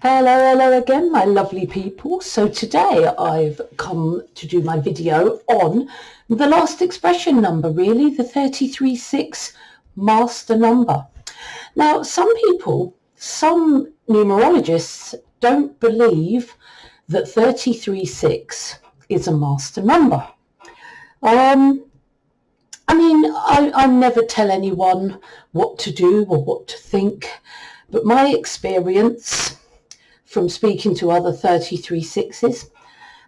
Hello again, my lovely people. So today I've come to do my video on the last expression number, really, the 33-6 master number. Now, some numerologists don't believe that 33-6 is a master number. I never tell anyone what to do or what to think, but my experience from speaking to other 33-6s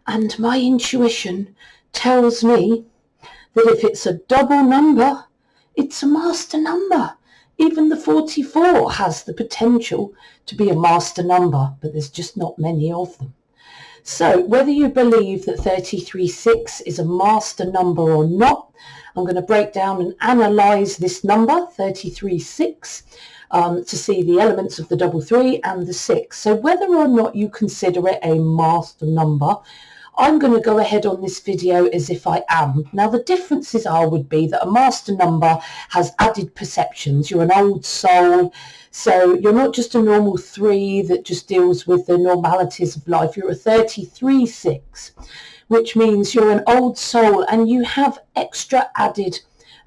and my intuition tells me that if it's a double number, it's a master number. Even the 44 has the potential to be a master number, but there's just not many of them. So whether you believe that 33-6 is a master number or not, I'm going to break down and analyse this number, 33-6, to see the elements of the double three and the 6. So whether or not you consider it a master number, I'm going to go ahead on this video as if I am. Now the differences would be that a master number has added perceptions. You're an old soul, so you're not just a normal 3 that just deals with the normalities of life. You're a 33-6, which means you're an old soul and you have extra added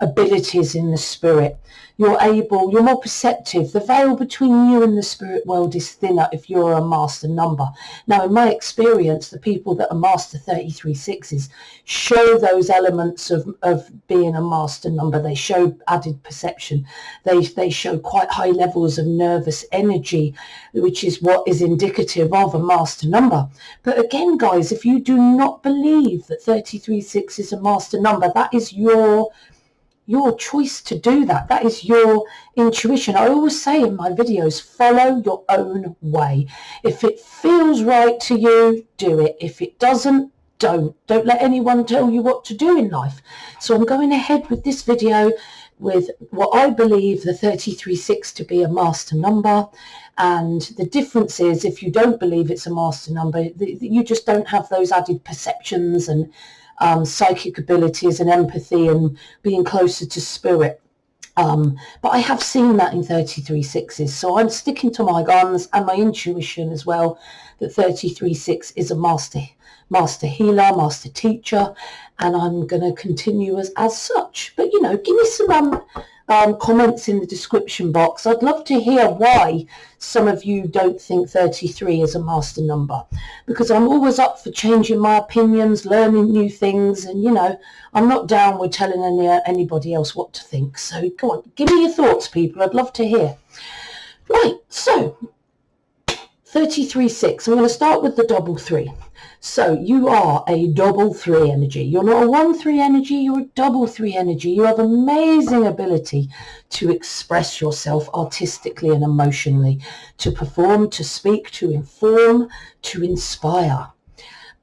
abilities in the spirit. You're more perceptive. The veil between you and the spirit world is thinner if you're a master number. Now, in my experience, the people that are master 33-6s show those elements of being a master number. They show added perception. They show quite high levels of nervous energy, which is what is indicative of a master number. But again, guys, if you do not believe that 33-6 is a master number, that is your choice to do that. That is your intuition. I always say in my videos, follow your own way. If it feels right to you, do it. If it doesn't, don't let anyone tell you what to do in life. So I'm going ahead with this video with what I believe the 33-6 to be a master number. And the difference is, if you don't believe it's a master number, you just don't have those added perceptions and psychic abilities and empathy and being closer to spirit. But I have seen that in 33-6s, so I'm sticking to my guns and my intuition as well, that 33-6 is a master healer, master teacher, and I'm going to continue as such. But, give me some comments in the description box. I'd love to hear why some of you don't think 33 is a master number, because I'm always up for changing my opinions, learning new things, and I'm not down with telling anybody else what to think. So go on, give me your thoughts, people. I'd love to hear. Right, so 33-6, I'm going to start with the double 3. So you are a double 3 energy. You're not a 1-3 energy, you're a double 3 energy. You have amazing ability to express yourself artistically and emotionally, to perform, to speak, to inform, to inspire.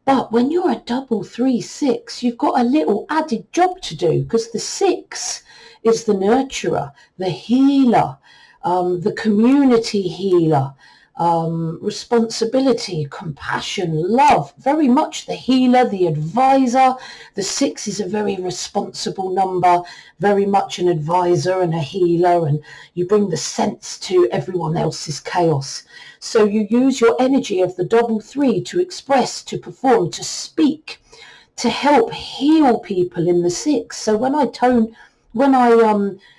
But when you're a double 3-6, you've got a little added job to do, because the 6 is the nurturer, the healer, the community healer, responsibility, compassion, love, very much the healer, the advisor. The 6 is a very responsible number, very much an advisor and a healer, and you bring the sense to everyone else's chaos. So you use your energy of the double 3 to express, to perform, to speak, to help heal people in the 6. So when I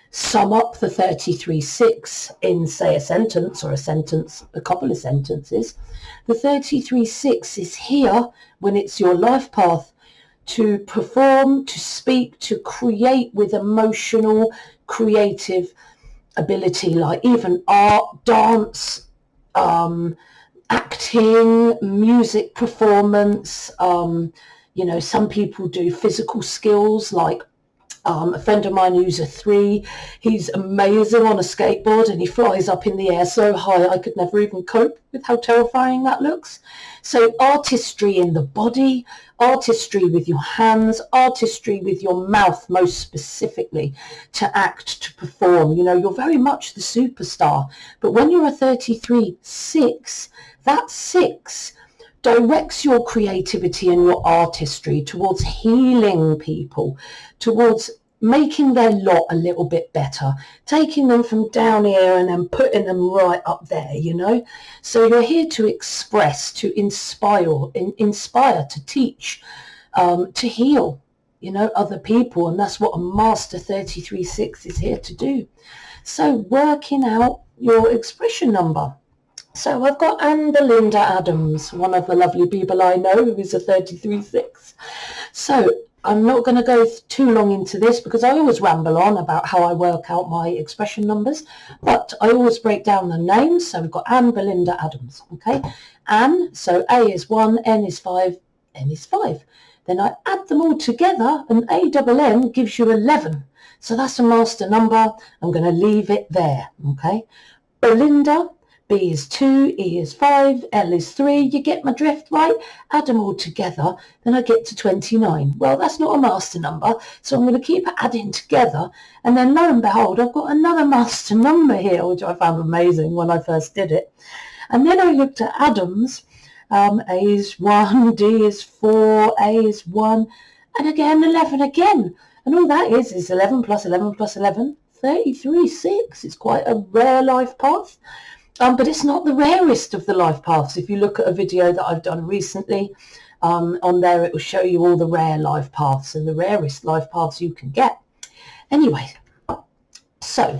sum up the 33-6 in, say, a sentence or a couple of sentences, the 33-6 is here when it's your life path to perform, to speak, to create with emotional, creative ability, like even art, dance, acting, music performance. Some people do physical skills, like a friend of mine who's a 3, he's amazing on a skateboard and he flies up in the air so high I could never even cope with how terrifying that looks. So artistry in the body, artistry with your hands, artistry with your mouth most specifically, to act, to perform. You're very much the superstar. But when you're a 33-6, that 6 directs your creativity and your artistry towards healing people, towards making their lot a little bit better, taking them from down here and then putting them right up there, you know. So you're here to express, to inspire, to teach, to heal, you know, other people. And that's what a Master 33-6 is here to do. So working out your expression number. So I've got Anne Belinda Adams, one of the lovely people I know who is a 33-6. So I'm not going to go too long into this because I always ramble on about how I work out my expression numbers, but I always break down the names. So we've got Anne Belinda Adams, okay? Anne, so A is 1, N is 5, N is 5. Then I add them all together and ANN gives you 11. So that's a master number. I'm going to leave it there, okay? Belinda, B is 2, E is 5, L is 3. You get my drift, right? Add them all together, then I get to 29. Well, that's not a master number, so I'm going to keep adding together. And then lo and behold, I've got another master number here, which I found amazing when I first did it. And then I looked at Adams. A is 1, D is 4, A is 1, and again 11 again. And all that is 11 plus 11 plus 11, 33-6. It's quite a rare life path. But it's not the rarest of the life paths. If you look at a video that I've done recently, on there it will show you all the rare life paths and the rarest life paths you can get. Anyway, so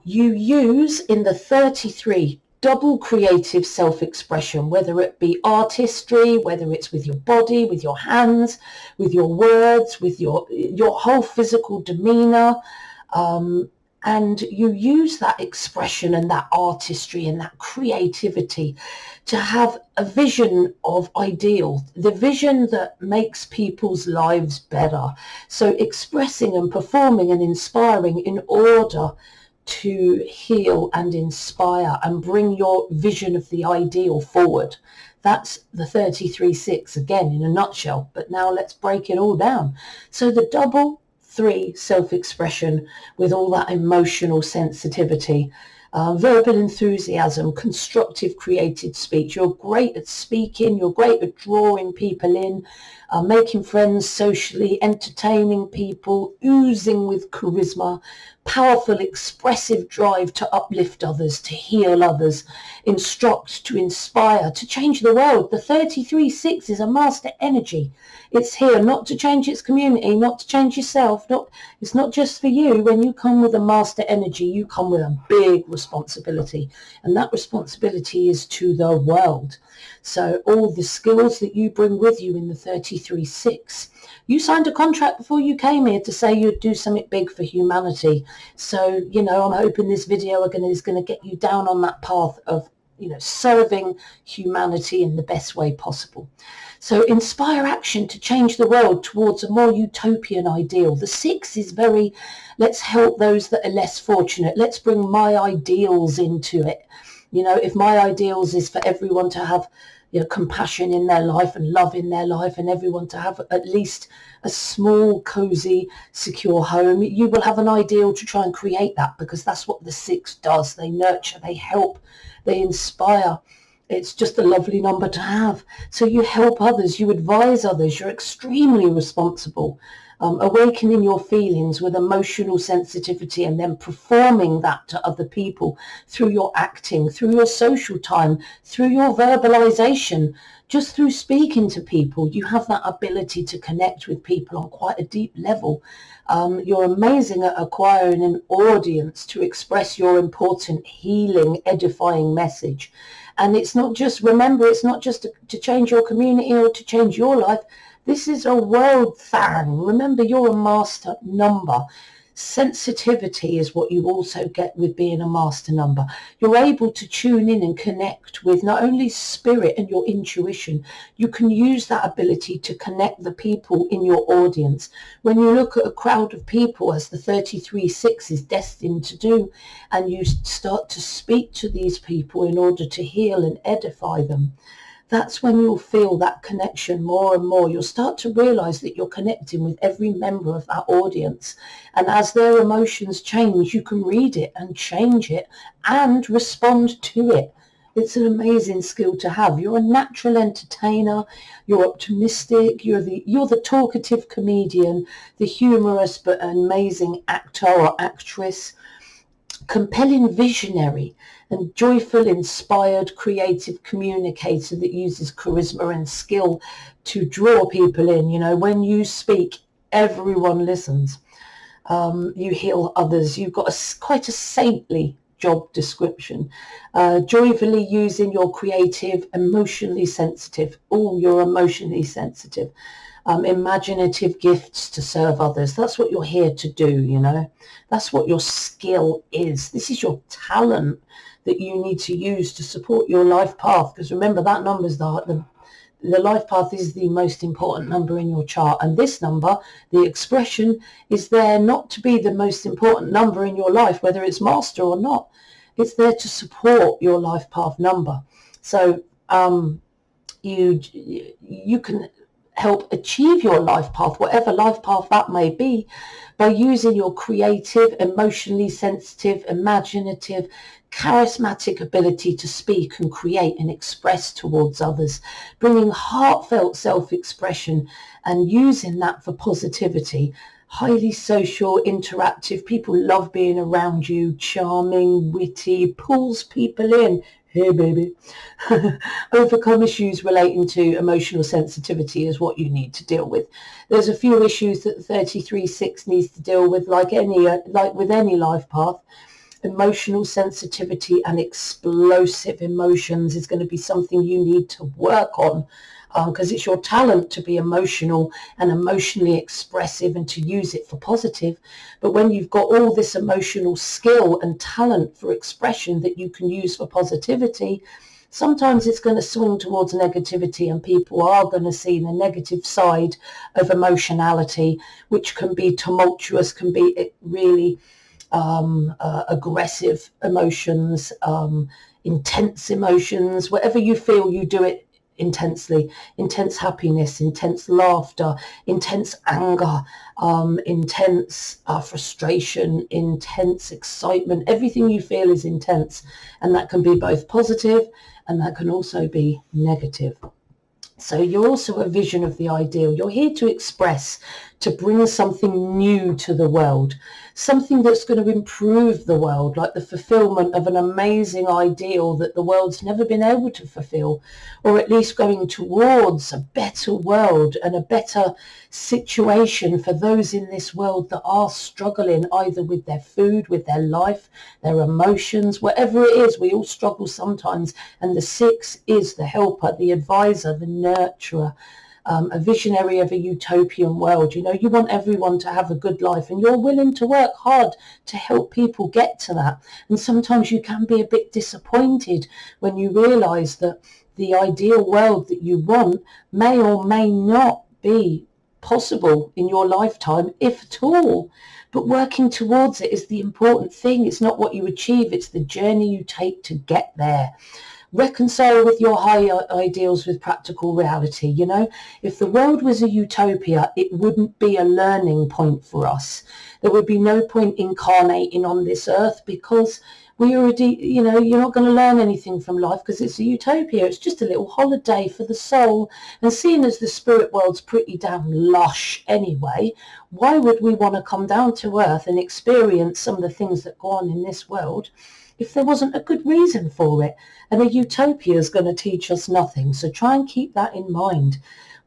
you use in the 33 double creative self-expression, whether it be artistry, whether it's with your body, with your hands, with your words, with your whole physical demeanor. And you use that expression and that artistry and that creativity to have a vision of ideal, the vision that makes people's lives better. So expressing and performing and inspiring in order to heal and inspire and bring your vision of the ideal forward. That's the 33-6 again in a nutshell. But now let's break it all down. So the double 3 self-expression with all that emotional sensitivity, verbal enthusiasm, constructive creative speech. You're great at speaking, you're great at drawing people in, making friends socially, entertaining people, oozing with charisma, powerful expressive drive to uplift others, to heal others, instruct, to inspire, to change the world. The 33-6 is a master energy. It's here not to change its community, not to change yourself. It's not just for you. When you come with a master energy, you come with a big responsibility. And that responsibility is to the world. So all the skills that you bring with you in the 33-6, you signed a contract before you came here to say you'd do something big for humanity. So, you know, I'm hoping this video is going to get you down on that path of, you know, serving humanity in the best way possible. So inspire action to change the world towards a more utopian ideal. The 6 is very, let's help those that are less fortunate. Let's bring my ideals into it. You know, if my ideals is for everyone to have, you know, compassion in their life and love in their life, and everyone to have at least a small, cozy, secure home, you will have an ideal to try and create that, because that's what the 6 does. They nurture, they help, they inspire. It's just a lovely number to have. So you help others, you advise others, you're extremely responsible. Awakening your feelings with emotional sensitivity and then performing that to other people through your acting, through your social time, through your verbalization, just through speaking to people. You have that ability to connect with people on quite a deep level. You're amazing at acquiring an audience to express your important, healing, edifying message. And it's not just, remember, it's not just to change your community or to change your life. This is a world thing. Remember, you're a master number. Sensitivity is what you also get with being a master number. You're able to tune in and connect with not only spirit and your intuition, you can use that ability to connect the people in your audience. When you look at a crowd of people, as the 33-6 is destined to do, and you start to speak to these people in order to heal and edify them, that's when you'll feel that connection more and more. You'll start to realize that you're connecting with every member of that audience. And as their emotions change, you can read it and change it and respond to it. It's an amazing skill to have. You're a natural entertainer. You're optimistic. You're the talkative comedian, the humorous but amazing actor or actress, compelling visionary, and joyful, inspired, creative communicator that uses charisma and skill to draw people in. You know, when you speak, everyone listens. You heal others. You've got quite a saintly job description. Joyfully using your creative, emotionally sensitive. Oh, you're emotionally sensitive. Imaginative gifts to serve others. That's what you're here to do, you know. That's what your skill is. This is your talent that you need to use to support your life path. Because remember, that number's the life path is the most important number in your chart. And this number, the expression, is there not to be the most important number in your life, whether it's master or not. It's there to support your life path number. So you can help achieve your life path, whatever life path that may be, by using your creative, emotionally sensitive, imaginative, charismatic ability to speak and create and express towards others, bringing heartfelt self-expression and using that for positivity. Highly social, interactive, people love being around you, charming, witty, pulls people in. Hey, baby. Overcome issues relating to emotional sensitivity is what you need to deal with. There's a few issues that 33-6 needs to deal with, like with any life path. Emotional sensitivity and explosive emotions is going to be something you need to work on, because it's your talent to be emotional and emotionally expressive and to use it for positive. But when you've got all this emotional skill and talent for expression that you can use for positivity, sometimes it's going to swing towards negativity, and people are going to see the negative side of emotionality, which can be tumultuous, can be really aggressive emotions, intense emotions. Whatever you feel, you do it intensely. Intense happiness, intense laughter, intense anger, intense frustration, intense excitement. Everything you feel is intense, and that can be both positive and that can also be negative. So you're also a vision of the ideal. You're here to express, to bring something new to the world, something that's going to improve the world, like the fulfillment of an amazing ideal that the world's never been able to fulfill, or at least going towards a better world and a better situation for those in this world that are struggling either with their food, with their life, their emotions, whatever it is. We all struggle sometimes, and the 6 is the helper, the advisor, the nurturer, a visionary of a utopian world. You know, you want everyone to have a good life, and you're willing to work hard to help people get to that. And sometimes you can be a bit disappointed when you realize that the ideal world that you want may or may not be possible in your lifetime, if at all. But working towards it is the important thing. It's not what you achieve, it's the journey you take to get there. Reconcile with your high ideals with practical reality. You know, if the world was a utopia, it wouldn't be a learning point for us. There would be no point incarnating on this earth, because we already, you know, you're not going to learn anything from life because it's a utopia. It's just a little holiday for the soul. And seeing as the spirit world's pretty damn lush anyway, why would we want to come down to earth and experience some of the things that go on in this world if there wasn't a good reason for it? And a utopia is going to teach us nothing. So try and keep that in mind.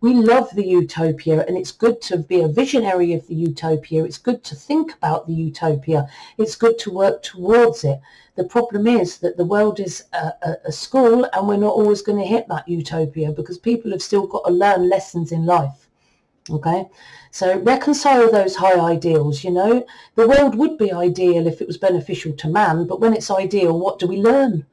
We love the utopia, and it's good to be a visionary of the utopia. It's good to think about the utopia. It's good to work towards it. The problem is that the world is a school, and we're not always going to hit that utopia because people have still got to learn lessons in life. Okay, so reconcile those high ideals. You know, the world would be ideal if it was beneficial to man, but when it's ideal, what do we learn?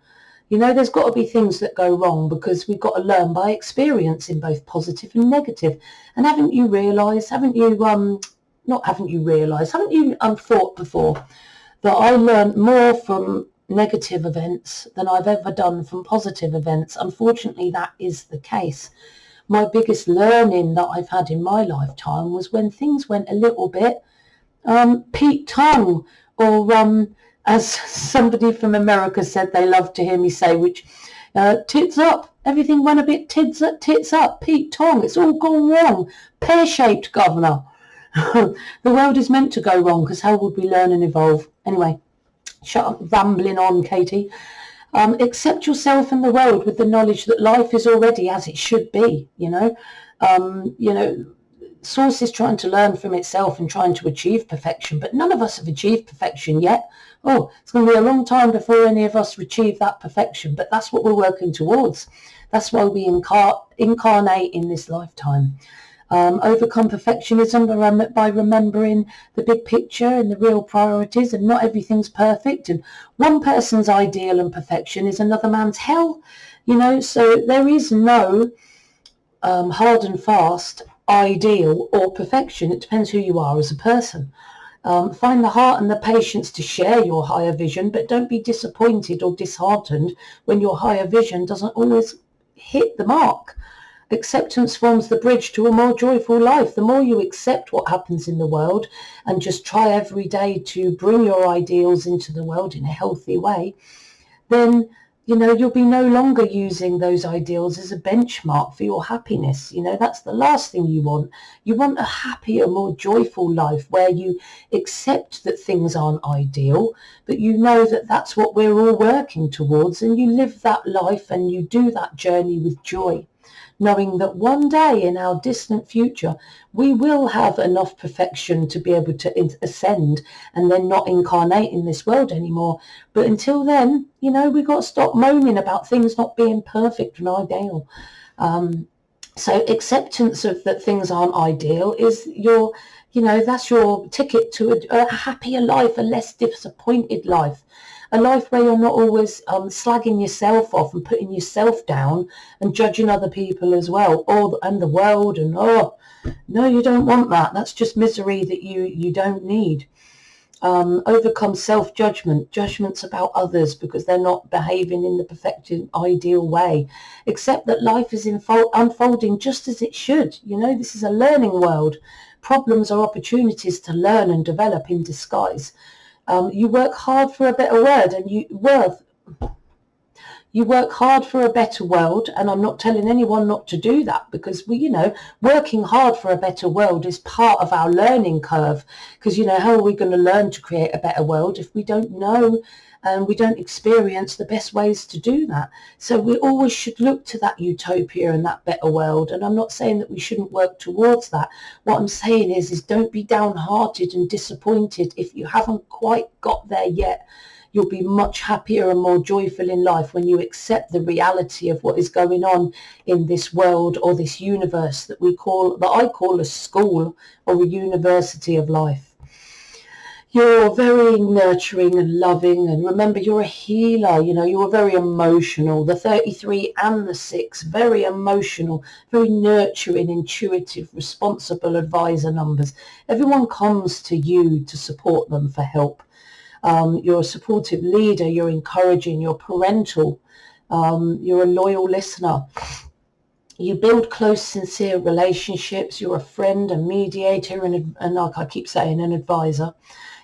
You know, there's got to be things that go wrong because we've got to learn by experience in both positive and negative. And haven't you thought before that I learned more from negative events than I've ever done from positive events? Unfortunately, that is the case. My biggest learning that I've had in my lifetime was when things went a little bit Pete tongue, or as somebody from America said they love to hear me say, which Tits up. Everything went a bit tits up. Pete Tong. It's all gone wrong. Pear-shaped, governor. The world is meant to go wrong, because how would we learn and evolve? Anyway, shut up rambling on, Katie. Accept yourself and the world with the knowledge that life is already as it should be, Source is trying to learn from itself and trying to achieve perfection, but none of us have achieved perfection yet. Oh, it's going to be a long time before any of us achieve that perfection, but that's what we're working towards. That's why we incarnate in this lifetime. Overcome perfectionism by remembering the big picture and the real priorities, and not everything's perfect, and one person's ideal and perfection is another man's hell, so there is no hard and fast ideal or perfection. It depends who you are as a person. Find the heart and the patience to share your higher vision, but don't be disappointed or disheartened when your higher vision doesn't always hit the mark. Acceptance forms the bridge to a more joyful life. The more you accept what happens in the world and just try every day to bring your ideals into the world in a healthy way, then you'll be no longer using those ideals as a benchmark for your happiness. That's the last thing you want. You want a happier, more joyful life where you accept that things aren't ideal, but you know that that's what we're all working towards, and you live that life and you do that journey with joy, knowing that one day in our distant future, we will have enough perfection to be able to ascend and then not incarnate in this world anymore. But until then, we've got to stop moaning about things not being perfect and ideal. So acceptance of that things aren't ideal is that's your ticket to a happier life, a less disappointed life. A life where you're not always slagging yourself off and putting yourself down and judging other people as well, and the world, and no, you don't want that. That's just misery that you don't need. Overcome self-judgment, judgments about others because they're not behaving in the perfected, ideal way. Accept that life is unfolding just as it should. This is a learning world. Problems are opportunities to learn and develop in disguise. You work hard for a better world, and you work hard for a better world, and I'm not telling anyone not to do that, because working hard for a better world is part of our learning curve, because how are we going to learn to create a better world if we don't know and we don't experience the best ways to do that? So we always should look to that utopia and that better world, and I'm not saying that we shouldn't work towards that. What I'm saying is don't be downhearted and disappointed if you haven't quite got there yet. You'll be much happier and more joyful in life when you accept the reality of what is going on in this world, or this universe that I call a school or a university of life. You're very nurturing and loving, and remember, you're a healer. You're very emotional. The 33 and the 6, very emotional, very nurturing, intuitive, responsible advisor numbers. Everyone comes to you to support them for help. You're a supportive leader, you're encouraging, you're parental, you're a loyal listener. You build close, sincere relationships. You're a friend, a mediator, and like I keep saying, an advisor.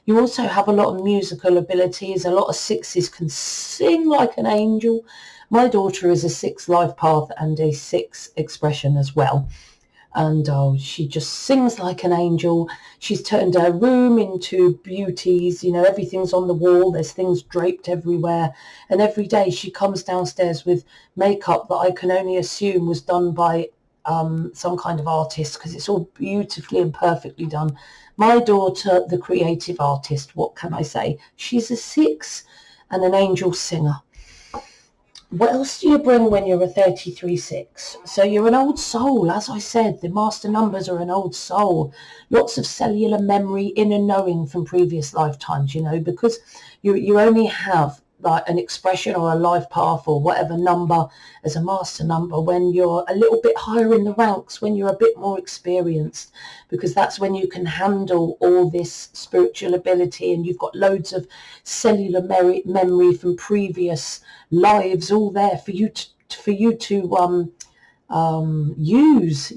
You also have a lot of musical abilities. A lot of 6s can sing like an angel. My daughter is a 6 life path and a 6 expression as well. And she just sings like an angel. She's turned her room into beauties. Everything's on the wall. There's things draped everywhere. And every day she comes downstairs with makeup that I can only assume was done by some kind of artist, because it's all beautifully and perfectly done. My daughter, the creative artist, what can I say? She's a 6 and an angel singer. What else do you bring when you're a 33-6? So you're an old soul. As I said, the master numbers are an old soul. Lots of cellular memory, inner knowing from previous lifetimes, because you only have like an expression or a life path or whatever number as a master number when you're a little bit higher in the ranks, when you're a bit more experienced, because that's when you can handle all this spiritual ability, and you've got loads of cellular memory from previous lives all there for you to use.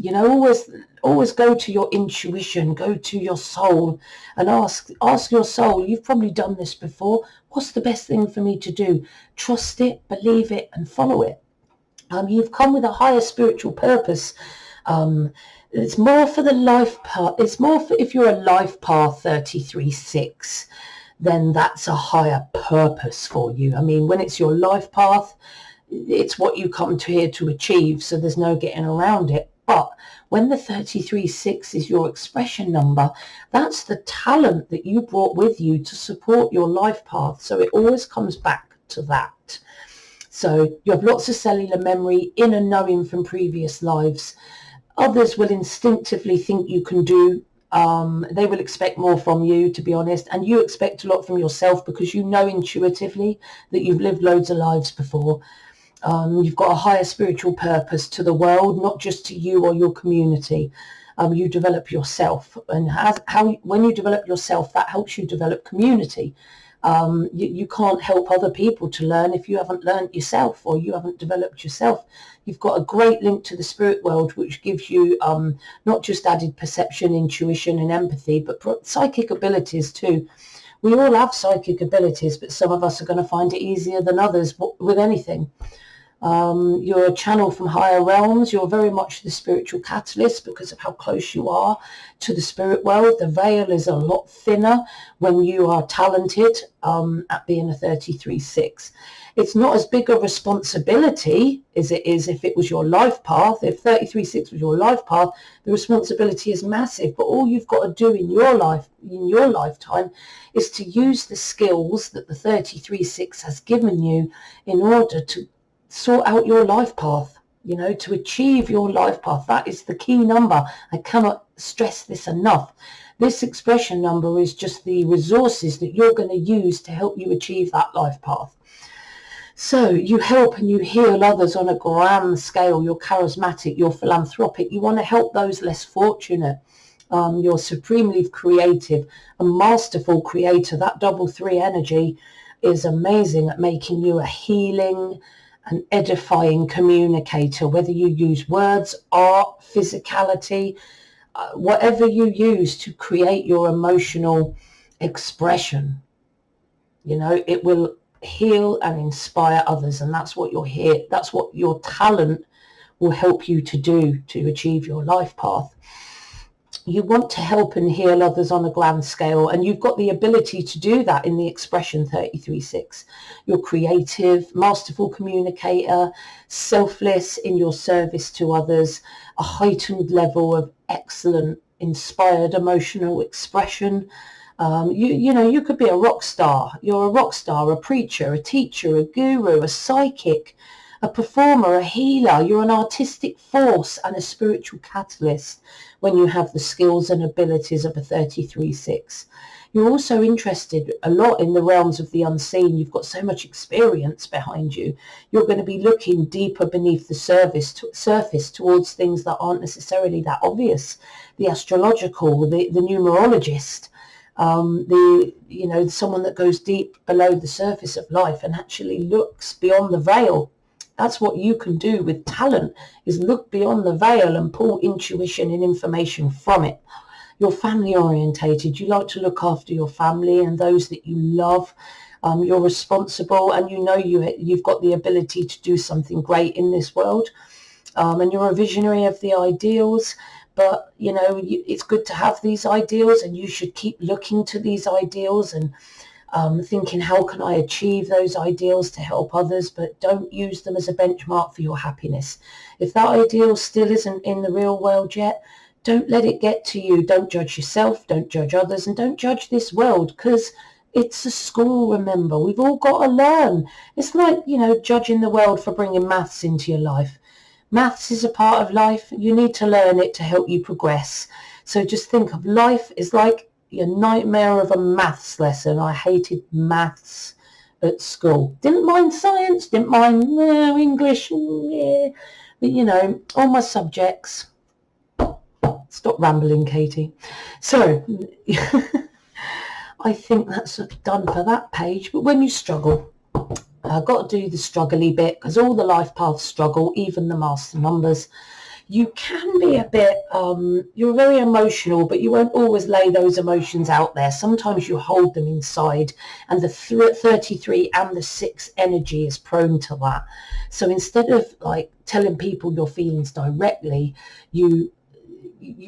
Always go to your intuition, go to your soul, and ask your soul. You've probably done this before. What's the best thing for me to do? Trust it, believe it, and follow it. You've come with a higher spiritual purpose. It's more for the life path. It's more for if you're a life path 33-6, then that's a higher purpose for you. I mean, when it's your life path, it's what you come to here to achieve, so there's no getting around it. But when the 33-6 is your expression number, that's the talent that you brought with you to support your life path. So it always comes back to that. So you have lots of cellular memory, inner knowing from previous lives. Others will instinctively think you can do. They will expect more from you, to be honest, and you expect a lot from yourself because you know intuitively that you've lived loads of lives before. You've got a higher spiritual purpose to the world, not just to you or your community. You develop yourself, and when you develop yourself, that helps you develop community. You can't help other people to learn if you haven't learned yourself or you haven't developed yourself. You've got a great link to the spirit world, which gives you not just added perception, intuition and empathy, but psychic abilities too. We all have psychic abilities, but some of us are going to find it easier than others with anything. You're a channel from higher realms. You're very much the spiritual catalyst because of how close you are to the spirit world. The veil is a lot thinner when you are talented at being a 33-6. It's not as big a responsibility as it is if it was your life path. If 33-6 was your life path, the responsibility is massive. But all you've got to do in your life, in your lifetime, is to use the skills that the 33-6 has given you in order to sort out your life path, to achieve your life path. That is the key number. I cannot stress this enough. This expression number is just the resources that you're going to use to help you achieve that life path. So you help and you heal others on a grand scale. You're charismatic, you're philanthropic. You want to help those less fortunate. You're supremely creative, a masterful creator. That 3 energy is amazing at making you a healing, an edifying communicator, whether you use words, art, physicality, whatever you use to create your emotional expression. It will heal and inspire others, and that's what you're here. That's what your talent will help you to do to achieve your life path. You want to help and heal others on a grand scale, and you've got the ability to do that in the expression 33-6. You're creative, masterful communicator, selfless in your service to others, a heightened level of excellent, inspired emotional expression. You could be a rock star. You're a rock star, a preacher, a teacher, a guru, a psychic, a performer, a healer. You're an artistic force and a spiritual catalyst when you have the skills and abilities of a 33-6. You're also interested a lot in the realms of the unseen. You've got so much experience behind you. You're going to be looking deeper beneath the surface towards things that aren't necessarily that obvious. The astrological, the numerologist, someone that goes deep below the surface of life and actually looks beyond the veil. That's what you can do with talent, is look beyond the veil and pull intuition and information from it. You're family orientated. You like to look after your family and those that you love. You're responsible, and you've got the ability to do something great in this world. And you're a visionary of the ideals. But, it's good to have these ideals, and you should keep looking to these ideals and thinking, how can I achieve those ideals to help others? But don't use them as a benchmark for your happiness. If that ideal still isn't in the real world yet, don't let it get to you. Don't judge yourself, don't judge others, and don't judge this world, because it's a school, remember. We've all got to learn. It's like, judging the world for bringing maths into your life. Maths is a part of life. You need to learn it to help you progress. So just think of life as like your nightmare of a maths lesson. I hated maths at school. Didn't mind science, didn't mind English, yeah. But all my subjects. Stop rambling, Katie. So I think that's done for that page. But when you struggle, I've got to do the struggly bit, because all the life paths struggle, even the master numbers. you can be a bit, you're very emotional, but you won't always lay those emotions out there. Sometimes you hold them inside, and the 33 and the 6 energy is prone to that. So instead of like telling people your feelings directly, you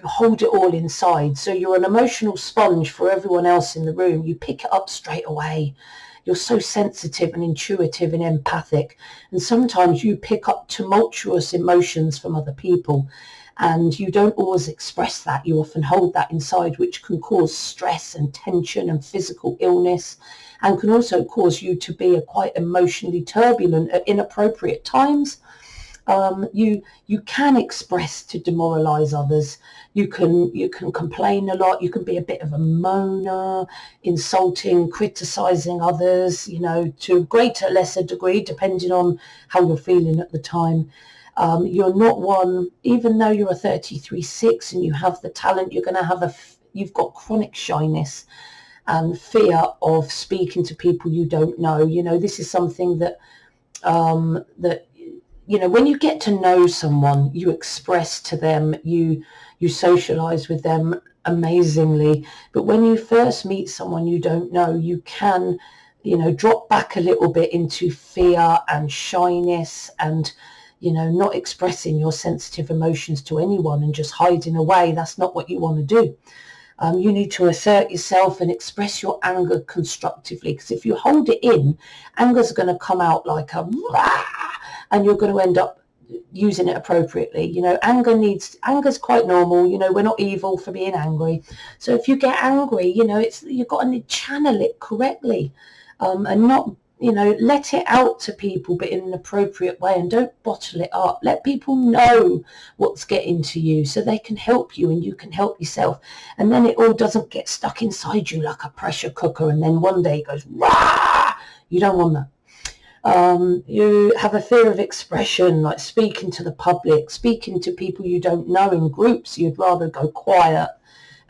hold it all inside. So you're an emotional sponge for everyone else in the room. You pick it up straight away. You're so sensitive and intuitive and empathic. And sometimes you pick up tumultuous emotions from other people, and you don't always express that. You often hold that inside, which can cause stress and tension and physical illness, and can also cause you to be quite emotionally turbulent at inappropriate times. You can express to demoralize others. You can complain a lot. You can be a bit of a moaner, insulting, criticizing others, to a greater, lesser degree, depending on how you're feeling at the time. You're not one, even though you're a 33-6 and you have the talent, you're going to you've got chronic shyness and fear of speaking to people you don't know. This is something that when you get to know someone, you express to them, you socialize with them amazingly. But when you first meet someone you don't know, you can, drop back a little bit into fear and shyness and, not expressing your sensitive emotions to anyone and just hiding away. That's not what you want to do. You need to assert yourself and express your anger constructively, because if you hold it in, anger's going to come out like a rah, and you're going to end up using it appropriately. Anger's quite normal. We're not evil for being angry. So if you get angry, you've got to channel it correctly, and not, let it out to people, but in an appropriate way, and don't bottle it up. Let people know what's getting to you so they can help you and you can help yourself. And then it all doesn't get stuck inside you like a pressure cooker, and then one day it goes, rah! You don't want that. You have a fear of expression, like speaking to the public, speaking to people you don't know in groups. You'd rather go quiet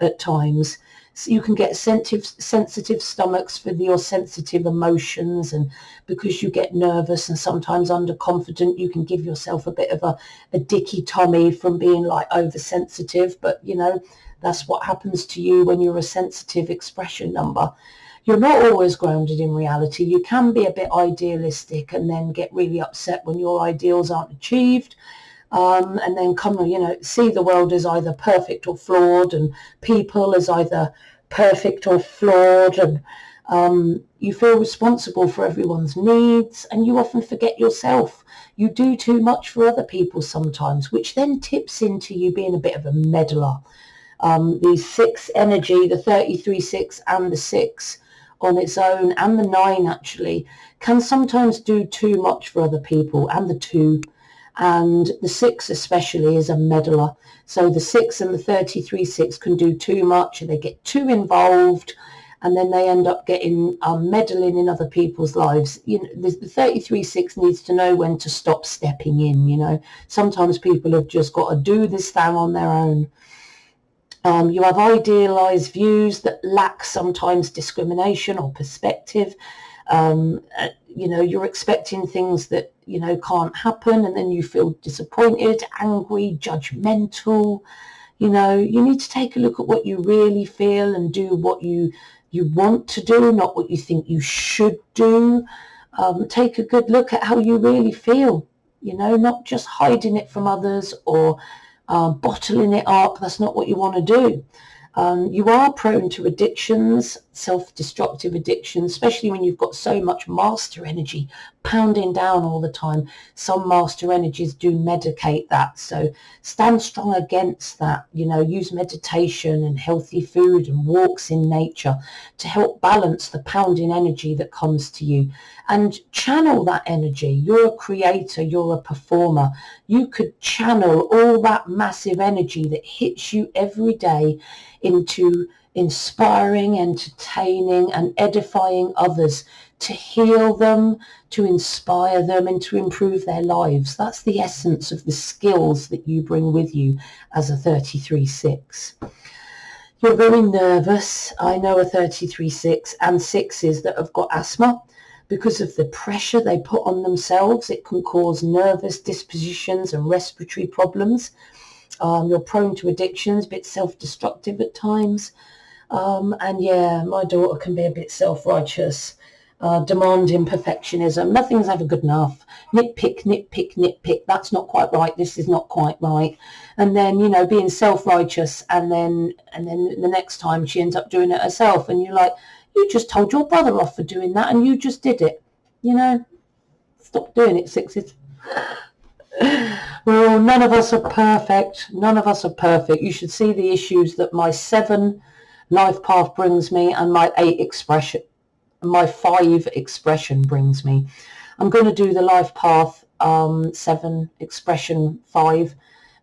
at times. So you can get sensitive stomachs for your sensitive emotions, and because you get nervous and sometimes underconfident, you can give yourself a bit of a dicky tummy from being like oversensitive. But that's what happens to you when you're a sensitive expression number. You're not always grounded in reality. You can be a bit idealistic and then get really upset when your ideals aren't achieved. And then see the world as either perfect or flawed, and people as either perfect or flawed, and you feel responsible for everyone's needs, and you often forget yourself. You do too much for other people sometimes, which then tips into you being a bit of a meddler. The 6 energy, the 33-6 and the 6 on its own, and the 9 actually, can sometimes do too much for other people, and the 2. And the 6 especially is a meddler. So the 6 and the 33-6 can do too much, and they get too involved, and then they end up getting meddling in other people's lives. The 33-6 needs to know when to stop stepping in. Sometimes people have just got to do this thing on their own. You have idealized views that lack sometimes discrimination or perspective. You're expecting things that, can't happen, and then you feel disappointed, angry, judgmental. You need to take a look at what you really feel and do what you want to do, not what you think you should do. Take a good look at how you really feel, not just hiding it from others or bottling it up. That's not what you want to do. You are prone to addictions, self-destructive addictions, especially when you've got so much master energy pounding down all the time. Some master energies do medicate that. So stand strong against that. Use meditation and healthy food and walks in nature to help balance the pounding energy that comes to you, and channel that energy. You're a creator, you're a performer. You could channel all that massive energy that hits you every day into inspiring, entertaining, and edifying others, to heal them, to inspire them, and to improve their lives. That's the essence of the skills that you bring with you as a 33-6. You're very nervous. I know a 33-6 and 6s that have got asthma. because of the pressure they put on themselves. It can cause nervous dispositions and respiratory problems. You're prone to addictions, a bit self-destructive at times. And yeah, my daughter can be a bit self-righteous, demanding perfectionism. Nothing's ever good enough. Nitpick, nitpick, nitpick. That's not quite right. This is not quite right. And then, you know, being self-righteous, and then the next time she ends up doing it herself, and you're like, you just told your brother off for doing that, and you just did it. You know, stop doing it, sixes. Well, none of us are perfect. None of us are perfect. You should see the issues that my 7 life path brings me, and my 8 expression, my 5 expression brings me. I'm going to do the life path 7 expression 5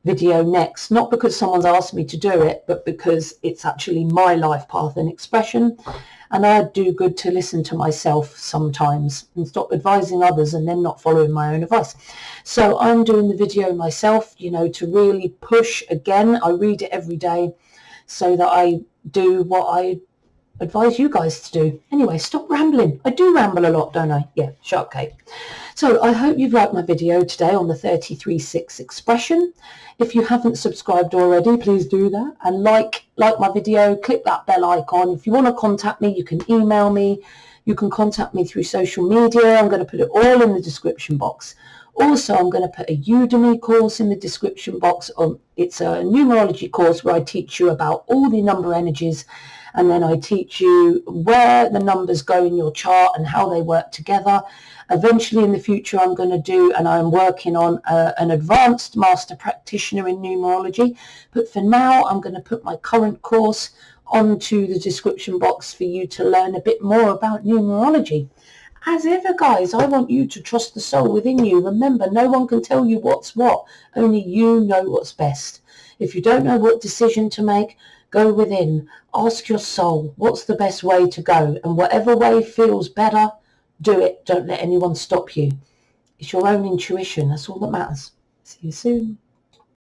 video next, not because someone's asked me to do it, but because it's actually my life path and expression, and I do good to listen to myself sometimes and stop advising others and then not following my own advice. So I'm doing the video myself, you know, to really push. Again, I read it every day so that I do what I advise you guys to do. Anyway, stop rambling. I do ramble a lot, don't I? Yeah, shark cake. So I hope you've liked my video today on the 33-6 expression. If you haven't subscribed already, please do that, and like my video, click that bell icon. If you want to contact me, you can email me, you can contact me through social media. I'm going to put it all in the description box. Also, I'm going to put a Udemy course in the description box. It's a numerology course where I teach you about all the number energies, and then I teach you where the numbers go in your chart and how they work together. Eventually in the future, I'm going to do, and I'm working on an advanced master practitioner in numerology. But for now, I'm going to put my current course onto the description box for you to learn a bit more about numerology. As ever, guys, I want you to trust the soul within you. Remember, no one can tell you what's what. Only you know what's best. If you don't know what decision to make, go within. Ask your soul, what's the best way to go? And whatever way feels better, do it. Don't let anyone stop you. It's your own intuition. That's all that matters. See you soon.